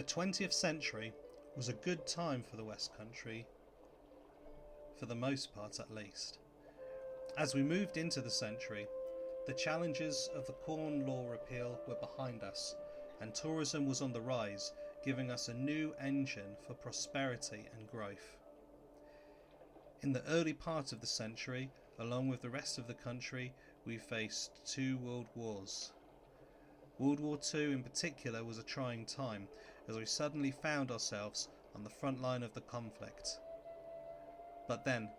The 20th century was a good time for the West Country, for the most part at least. As we moved into the century, the challenges of the Corn Law repeal were behind us, and tourism was on the rise, giving us a new engine for prosperity and growth. In the early part of the century, along with the rest of the country, we faced 2 world wars. World War II in particular was a trying time, as we suddenly found ourselves on the front line of the conflict. But then,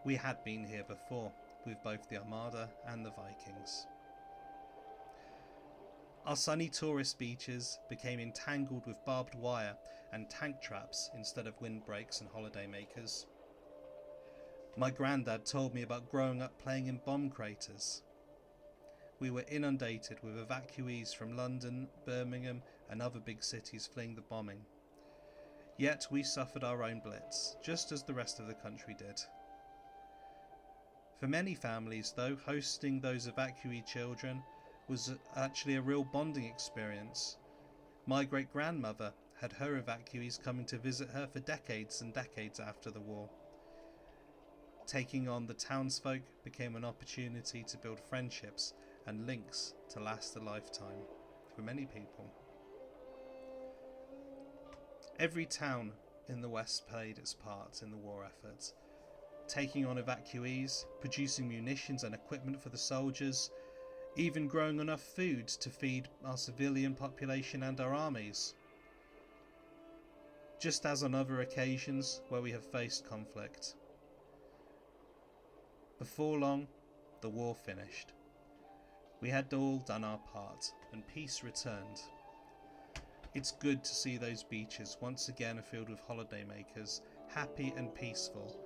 we had been here before, with both the Armada and the Vikings. Our sunny tourist beaches became entangled with barbed wire and tank traps instead of windbreaks and holidaymakers. My granddad told me about growing up playing in bomb craters. We were inundated with evacuees from London, Birmingham and other big cities fleeing the bombing. Yet we suffered our own blitz, just as the rest of the country did. For many families though, hosting those evacuee children was actually a real bonding experience. My great-grandmother had her evacuees coming to visit her for decades and decades after the war. Taking on the townsfolk became an opportunity to build friendships and links to last a lifetime for many people. Every town in the West played its part in the war effort, taking on evacuees, producing munitions and equipment for the soldiers, even growing enough food to feed our civilian population and our armies. Just as on other occasions where we have faced conflict. Before long, the war finished. We had all done our part, and peace returned. It's good to see those beaches once again filled with holidaymakers, happy and peaceful,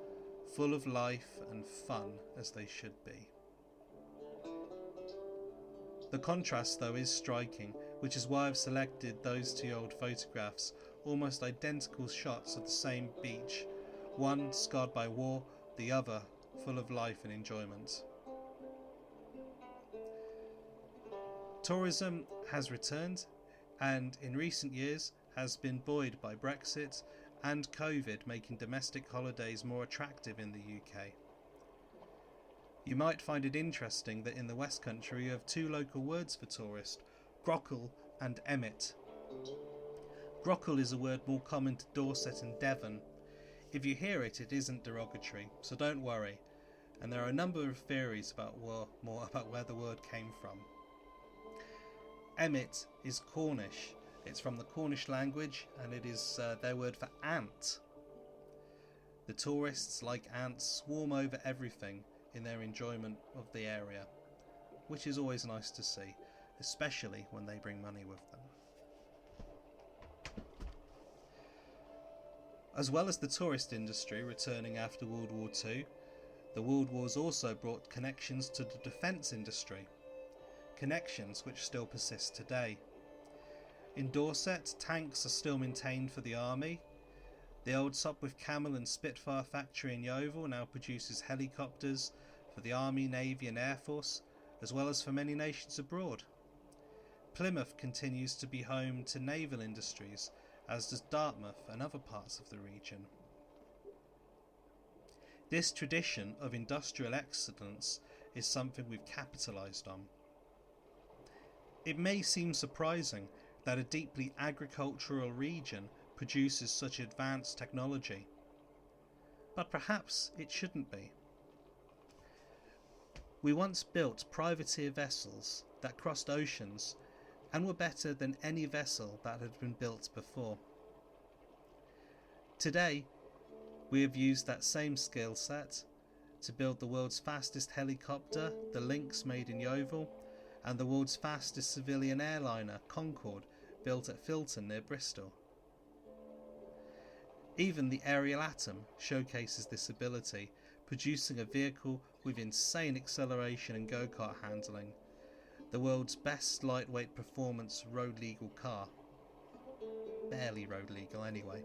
full of life and fun as they should be. The contrast though is striking, which is why I've selected those 2 old photographs, almost identical shots of the same beach, one scarred by war, the other full of life and enjoyment. Tourism has returned and in recent years has been buoyed by Brexit and COVID making domestic holidays more attractive in the UK. You might find it interesting that in the West Country you have 2 local words for tourist, Grockle and Emmet. Grockle is a word more common to Dorset and Devon. If you hear it, it isn't derogatory, so don't worry. And there are a number of theories about where the word came from. Emmet is Cornish. It's from the Cornish language and it is their word for ant. The tourists, like ants, swarm over everything in their enjoyment of the area, which is always nice to see, especially when they bring money with them. As well as the tourist industry returning after World War II, the World Wars also brought connections to the defence industry, connections which still persist today. In Dorset, tanks are still maintained for the army. The old Sopwith Camel and Spitfire factory in Yeovil now produces helicopters for the Army, Navy and Air Force, as well as for many nations abroad. Plymouth continues to be home to naval industries, as does Dartmouth and other parts of the region. This tradition of industrial excellence is something we've capitalised on. It may seem surprising that a deeply agricultural region produces such advanced technology, but perhaps it shouldn't be. We once built privateer vessels that crossed oceans and were better than any vessel that had been built before. Today, we have used that same skill set to build the world's fastest helicopter, the Lynx made in Yeovil, and the world's fastest civilian airliner, Concorde, built at Filton near Bristol. Even the aerial Atom showcases this ability, producing a vehicle with insane acceleration and go-kart handling, the world's best lightweight performance road legal car. Barely road legal anyway.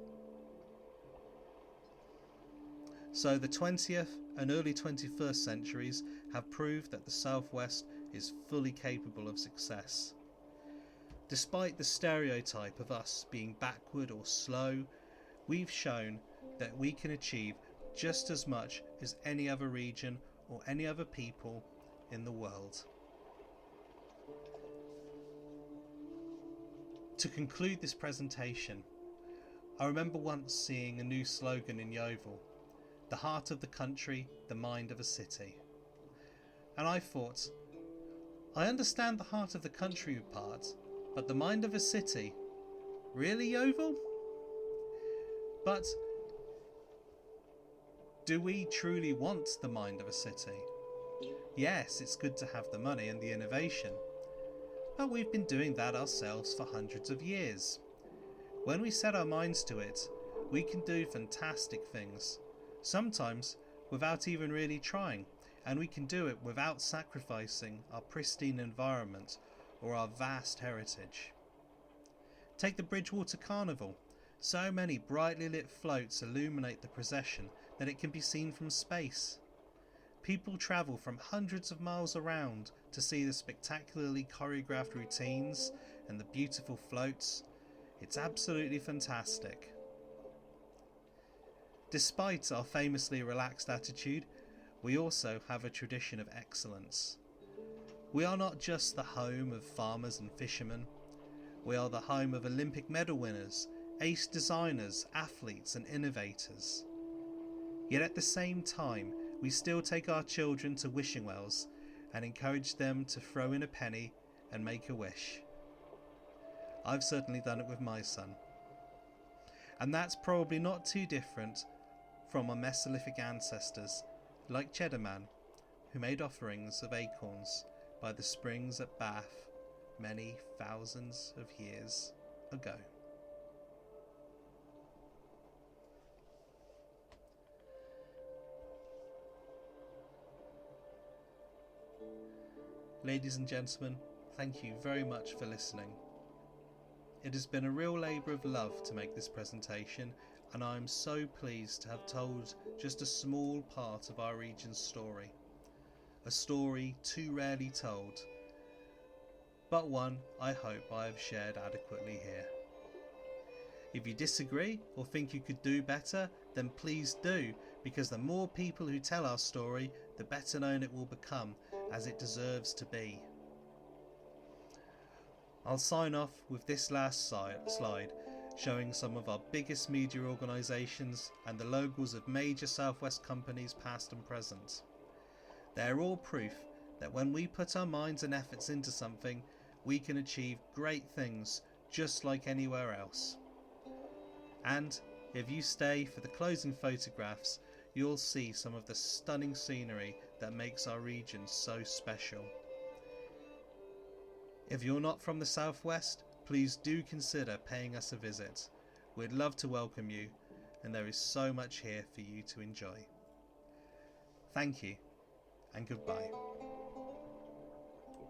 So the 20th and early 21st centuries have proved that the Southwest is fully capable of success. Despite the stereotype of us being backward or slow, we've shown that we can achieve just as much as any other region or any other people in the world. To conclude this presentation, I remember once seeing a new slogan in Yeovil: the heart of the country, the mind of a city. And I thought, I understand the heart of the country part, but the mind of a city? Really, Yeovil? But do we truly want the mind of a city? Yes, it's good to have the money and the innovation, but we've been doing that ourselves for hundreds of years. When we set our minds to it, we can do fantastic things, sometimes without even really trying, and we can do it without sacrificing our pristine environment or our vast heritage. Take the Bridgewater Carnival. So many brightly lit floats illuminate the procession that it can be seen from space. People travel from hundreds of miles around to see the spectacularly choreographed routines and the beautiful floats. It's absolutely fantastic. Despite our famously relaxed attitude, we also have a tradition of excellence. We are not just the home of farmers and fishermen. We are the home of Olympic medal winners, ace designers, athletes and innovators. Yet at the same time, we still take our children to wishing wells and encourage them to throw in a penny and make a wish. I've certainly done it with my son. And that's probably not too different from our Mesolithic ancestors, like Cheddar Man, who made offerings of acorns by the springs at Bath many thousands of years ago. Ladies and gentlemen, thank you very much for listening. It has been a real labour of love to make this presentation, and I am so pleased to have told just a small part of our region's story. A story too rarely told, but one I hope I have shared adequately here. If you disagree or think you could do better, then please do, because the more people who tell our story, the better known it will become, as it deserves to be. I'll sign off with this last slide showing some of our biggest media organisations and the logos of major Southwest companies past and present. They're all proof that when we put our minds and efforts into something, we can achieve great things just like anywhere else. And if you stay for the closing photographs, you'll see some of the stunning scenery that makes our region so special. If you're not from the Southwest, please do consider paying us a visit. We'd love to welcome you, and there is so much here for you to enjoy. Thank you, and goodbye.